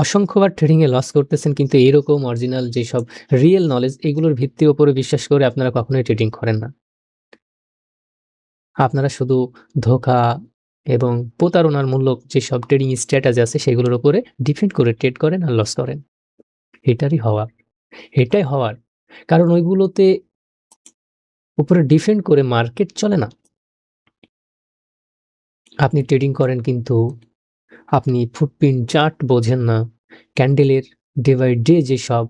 অসংখ্যবার ট্রেডিংয়ে loss করতেছেন, কিন্তু এরকম অরিজিনাল যেসব রিয়েল নলেজ এগুলোর ভিত্তির উপরে বিশ্বাস করে আপনারা কখনোই ট্রেডিং করেন না। আপনারা শুধু ধোঁকা এবং প্রতারণামূলক যেসব ট্রেডিং স্ট্র্যাটেজি আছে সেগুলোর উপরে ডিপেন্ড করে ট্রেড করেন আর লস করেন। এটাই হওয়ার। কারণ ওইগুলোতে উপরে ডিপেন্ড করে মার্কেট চলে না। আপনি ট্রেডিং করেন কিন্তু আপনি ফুটপ্রিন্ট চার্ট বোঝেন না। ক্যান্ডেলের ডে বাই ডে যেসব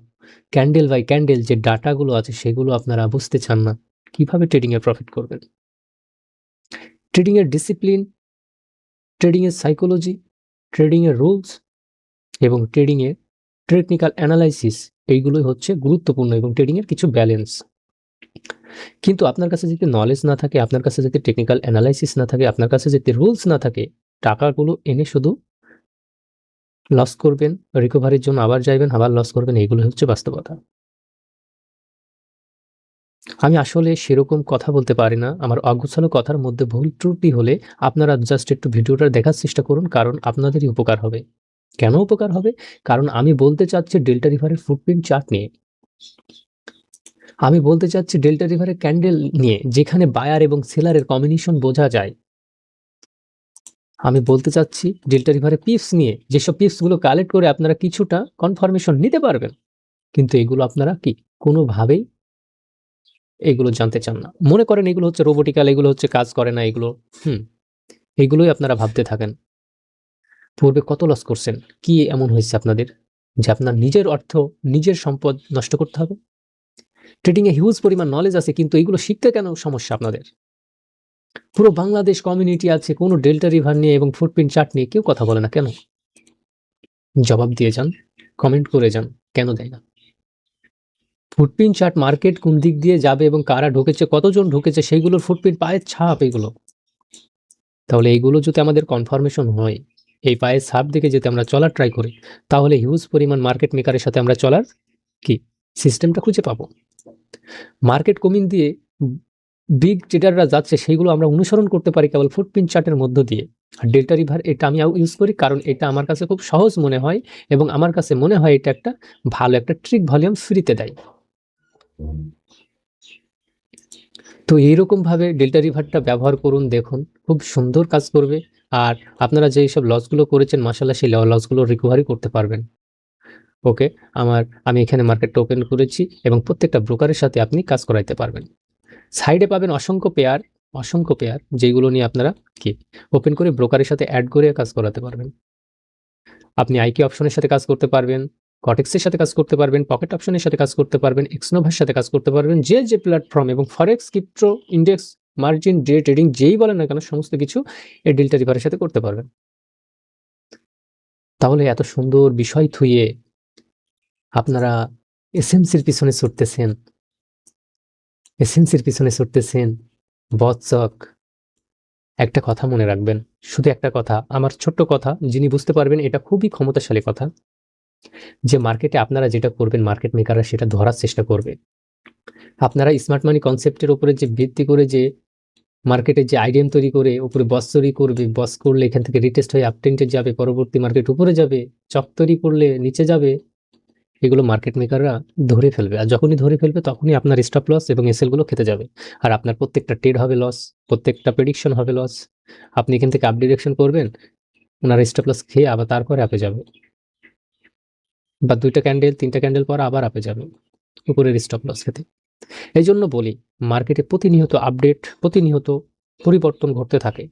ক্যান্ডেল বাই ক্যান্ডেল যে ডাটাগুলো আছে সেগুলো আপনারা বুঝতে চান না। কিভাবে ট্রেডিংয়ে প্রফিট করবেন? ট্রেডিংয়ের ডিসিপ্লিন, ট্রেডিংয়ের সাইকোলজি, ট্রেডিংয়ের রুলস এবং ট্রেডিংয়ের টেকনিক্যাল অ্যানালাইসিস এইগুলোই হচ্ছে গুরুত্বপূর্ণ এবং ট্রেডিংয়ের কিছু ব্যালেন্স। কিন্তু আপনার কাছে যদি নলেজ না থাকে, আপনার কাছে যদি টেকনিক্যাল অ্যানালাইসিস না থাকে, আপনার কাছে যদি রুলস না থাকে, টাকাগুলো এনে শুধু লস করবেন, রিকভারির জন্য আবার যাইবেন, আবার লস করবেন, এইগুলো হচ্ছে বাস্তবতা। আমি আসলে সেরকম কথা বলতে পারি না। আমার অগোছালো কথার মধ্যে ভুল ত্রুটি হলে আপনারা জাস্ট একটু ভিডিওটা দেখার চেষ্টা করুন, কারণ আপনাদেরই উপকার হবে। কেন উপকার হবে? কারণ আমি বলতে চাচ্ছি ডেল্টা রিভারের ফুটপ্রিন্ট চার্ট নিয়ে। আমি বলতে চাচ্ছি ডেল্টা রিভারের ক্যান্ডেল নিয়ে, যেখানে বায়ার এবং সেলারের কম্বিনেশন বোঝা যায়। আমি বলতে চাচ্ছি ডেল্টা রিভারের পিপস নিয়ে, যেসব পিপসগুলো কালেক্ট করে আপনারা কিছুটা কনফার্মেশন নিতে পারবেন। কিন্তু এগুলো আপনারা কোনোভাবেই এগুলো জানতে চান না। মনে করেন এগুলো হচ্ছে রোবোটিক্যাল, এগুলো হচ্ছে কাজ করে না এগুলো। এগুলোই আপনারা ভাবতে থাকেন। পূর্বে কত লস করছেন? কি এমন হয়েছে আপনাদের যে আপনার নিজের অর্থ, নিজের সম্পদ নষ্ট করতে হবে? ট্রেডিংয়ে হিউজ পরিমাণ নলেজ আছে, কিন্তু এগুলো শিখতে কেন সমস্যা আপনাদের? পুরো বাংলাদেশ কমিউনিটি আছে, কোনো ডেল্টা রিভার নিয়ে এবং ফুটপ্রিন্ট চার্ট নিয়ে কেউ কথা বলে না কেন? জবাব দিয়ে যান, কমেন্ট করে যান, কেন দেয় না? ফুটপ্রিন্ট চার্ট মার্কেট কোন দিক দিয়ে যাবে এবং কারা ঢুকেছে, কতজন ঢুকেছে, সেইগুলোর ফুটপ্রিন্ট, পায়ের ছাপ এগুলো। তাহলে এইগুলো যদি আমাদের কনফার্মেশন হয়, এই পায়ের ছাপ দেখে যদি আমরা চলার ট্রাই করি, তাহলে হিউজ পরিমাণ মার্কেট মেকারের সাথে আমরা চলার সিস্টেমটা খুঁজে পাবো। মার্কেট কমিং দিয়ে বিগ ট্রেডাররা যাচ্ছে, সেইগুলো আমরা অনুসরণ করতে পারি কেবল ফুটপ্রিন্ট চার্টের মধ্য দিয়ে। আর ডেল্টা রিভার এটা আমি ইউজ করি, কারণ এটা আমার কাছে খুব সহজ মনে হয় এবং আমার কাছে মনে হয় এটা একটা ভালো একটা ট্রিক ভলিউম ফ্রিতে দেয়। তো এইরকমভাবে ডেল্টা রিভারটা ব্যবহার করুন, দেখুন খুব সুন্দর কাজ করবে। আর আপনারা যে সব লসগুলো করেছেন, মাশাআল্লাহ সেই লসগুলো রিকভারি করতে পারবেন। ওকে, আমি এখানে মার্কেটটা ওপেন করেছি এবং প্রত্যেকটা ব্রোকারের সাথে আপনি কাজ করাইতে পারবেন। সাইডে পাবেন অসংখ্য পেয়ার যেগুলো নিয়ে আপনারা ওপেন করে ব্রোকারের সাথে অ্যাড করে কাজ করাতে পারবেন। আপনি আইকি অপশনের সাথে কাজ করতে পারবেন, কটেক্সের সাথে কাজ করতে পারবেন, পকেট অপশনের সাথে কাজ করতে পারবেন, এক্সনোভার সাথে কাজ করতে পারবেন। যে প্ল্যাটফর্ম এবং forex, crypto, index, margin, day trading যেই বলেন না কেন, সমস্ত কিছু এই ডেল্টা রিভারের সাথে করতে পারবেন। তাহলে এত সুন্দর বিষয় থুইয়ে আপনারা এসএমসির পিছনে ছুটতেছেন, বচ্চক। একটা কথা মনে রাখবেন, শুধু একটা কথা, আমার ছোট্ট কথা, যিনি বুঝতে পারবেন এটা খুবই ক্ষমতাশালী কথা, যে মার্কেটে আপনারা যেটা করবেন মার্কেট মেকাররা সেটা ধরার চেষ্টা করবে। আপনারা স্মার্ট মানি কনসেপ্টের উপরে যে ভিত্তি করে যে মার্কেটে যে আইডিএম তৈরি করে উপরে বস তৈরি করবে, বস করলে এখান থেকে রিটেস্ট হয়ে আপট্রেন্ডে যাবে, পরবর্তী মার্কেট উপরে যাবে, চক তৈরি করলে নিচে যাবে, এগুলো মার্কেট মেকাররা ধরে ফেলবে। আর যখনই ধরে ফেলবে তখনই আপনার স্টপ লস এবং এসএল গুলো খেতে যাবে। আর আপনার প্রত্যেকটা ট্রেড হবে লস, প্রত্যেকটা প্রেডিকশন হবে লস। আপনি এখান থেকে আপ ডিরেকশন করবেন, ওনার স্টপ লস খেয়ে আবার তারপরে আপে যাবে, বা 2টা ক্যান্ডেল 3টা ক্যান্ডেল পর আবার আপে যাবে উপরের স্টপ লস খেতে। এই জন্য বলি, মার্কেটে প্রতিনিয়ত আপডেট, প্রতিনিয়ত পরিবর্তন ঘটতে থাকে।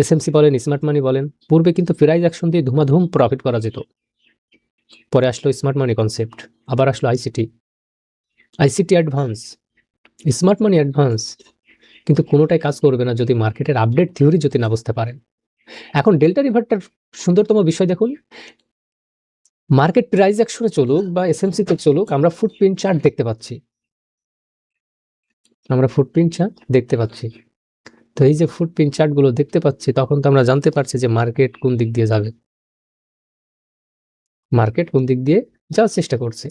এসএমসি বলেন, স্মার্ট মানি বলেন, পূর্বে কিন্তু প্রাইস অ্যাকশন দিয়ে ধুমাধুম প্রফিট করা যেত। পরে আসলো স্মার্ট মানি কনসেপ্ট, আবার আসলো আইসিটি অ্যাডভান্স, স্মার্ট মানি অ্যাডভান্স, কিন্তু কোনোটাই কাজ করবে না যদি মার্কেটের আপডেট থিওরি যদি না বুঝতে পারেন। এখন ডেল্টা রিভারটার সুন্দরতম বিষয় দেখুন, মার্কেট প্রাইস অ্যাকশনে চলুক বা এসএমসি তে চলুক, আমরা ফুটপ্রিন্ট চার্ট দেখতে পাচ্ছি। তো এই যে ফুটপ্রিন্ট চার্ট গুলো দেখতে পাচ্ছি, তখন তো আমরা জানতে পারছি যে মার্কেট কোন দিক দিয়ে যাবে, মার্কেট কোন দিক দিয়ে যাওয়ার চেষ্টা করছে।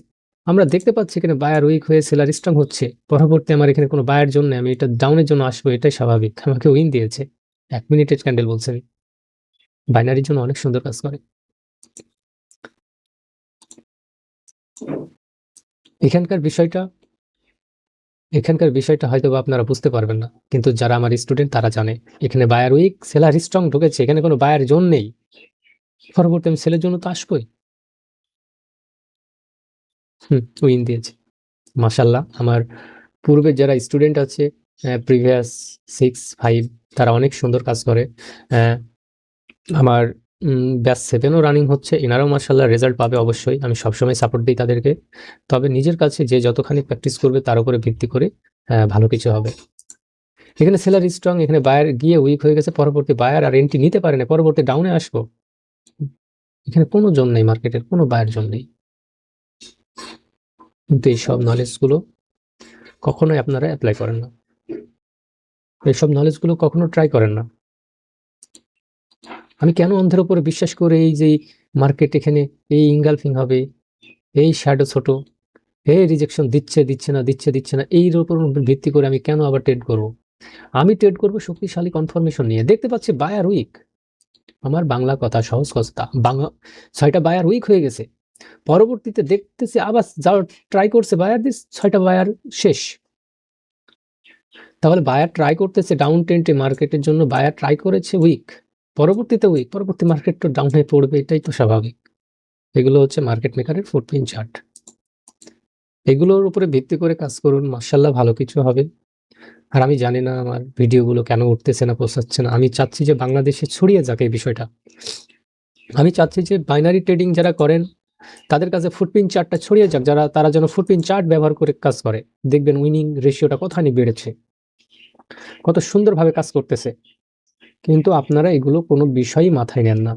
আমরা দেখতে পাচ্ছি এখানে বায়ার উইক হয়ে সেলার স্ট্রং হচ্ছে। পরবর্তী আমার এখানে কোনো বায়ার জন্য আমি এটা ডাউনের জন্য আসবো, এটাই স্বাভাবিক। আমাকে উইন দিয়েছে 1 মিনিটের ক্যান্ডেল বলছে, বাইনারির জন্য অনেক সুন্দর কাজ করে। এখানকার বিষয়টা হয়তোবা আপনারা বুঝতে পারবেন না। কিন্তু যারা আমার স্টুডেন্ট তারা জানে। এখানে বায়ার উইক, সেলার স্ট্রং ঢুকেছে। এখানে কোনো বায়ার জোন নেই। পরবর্তী আমি সেলের জন্য তো আসবোই। উইন দিয়েছে। মাশাআল্লাহ আমার পূর্বের যারা স্টুডেন্ট আছে প্রিভিয়াস 6, 5 তারা অনেক সুন্দর কাজ করে। আমার ব্যাচ 7 ও রানিং হচ্ছে। এনারাও মাশাআল্লাহ রেজাল্ট পাবে অবশ্যই। আমি সবসময় সাপোর্ট দিই তাদেরকে। তবে নিজের কাছে যে যতখানি প্র্যাকটিস করবে তার উপরে ভিত্তি করে ভালো কিছু হবে। এখানে সেলার স্ট্রং, এখানে বায়ার গিয়ে উইক হয়ে গেছে। পরবর্তী বায়ার আর এন্ট্রি নিতে পারে না। পরবর্তী ডাউনে আসবো। এখানে কোনো জোন নেই, মার্কেটের কোনো বায়ার জোন নেই। কিন্তু এইসব নলেজগুলো কখনোই আপনারা এপ্লাই করেন না। এইসব নলেজগুলো কখনো ট্রাই করেন না। আমি কেন অন্ধের উপরে বিশ্বাস করে এই যে মার্কেট এখানে এই ইনগালফিং হবে, এই শ্যাডো ছোট, এই রিজেকশন দিচ্ছে না, এর উপর ভিত্তি করে আমি কেন আবার ট্রেড করব? আমি ট্রেড করব শক্তিশালী কনফার্মেশন নিয়ে। দেখতে পাচ্ছি বায়ার উইক। আমার বাংলা কথা, সহজ কথা, 6টা বায়ার উইক হয়ে গেছে। পরবর্তীতে দেখতেছি আবার যারা ট্রাই করছে বায়ার, 6টা বায়ার শেষ। তাহলে বায়ার ট্রাই করতেছে ডাউন ট্রেন্ডে মার্কেটের জন্য, বায়ার ট্রাই করেছে উইক, পরবর্তীতে উইক, পরবর্তী মার্কেট তো ডাউন হয়ে পড়বে, এটাই তো স্বাভাবিক। এগুলো হচ্ছে মার্কেট মেকারের 4 পিন চার্ট। এগুলোর উপরে ভিত্তি করে কাজ করুন, মাশাআল্লাহ ভালো কিছু হবে। আর আমি জানি না আমার ভিডিওগুলো কেন উঠতেছে না, পৌঁছাচ্ছে না। আমি চাচ্ছি যে বাংলাদেশে ছড়িয়ে যাক এই বিষয়টা। আমি চাচ্ছি যে বাইনারি ট্রেডিং যারা করেন তাদের কাছে ফুটপিন চার্টটা ছড়িয়ে যাক, তারা যেন ফুটপিন চার্ট ব্যবহার করে কাজ করে। দেখবেন উইনিং রেশিওটা কতখানি বেড়েছে, কত সুন্দরভাবে কাজ করতেছে। কিন্তু আপনারা এগুলো কোনো বিষয়ই মাথায় নেন না।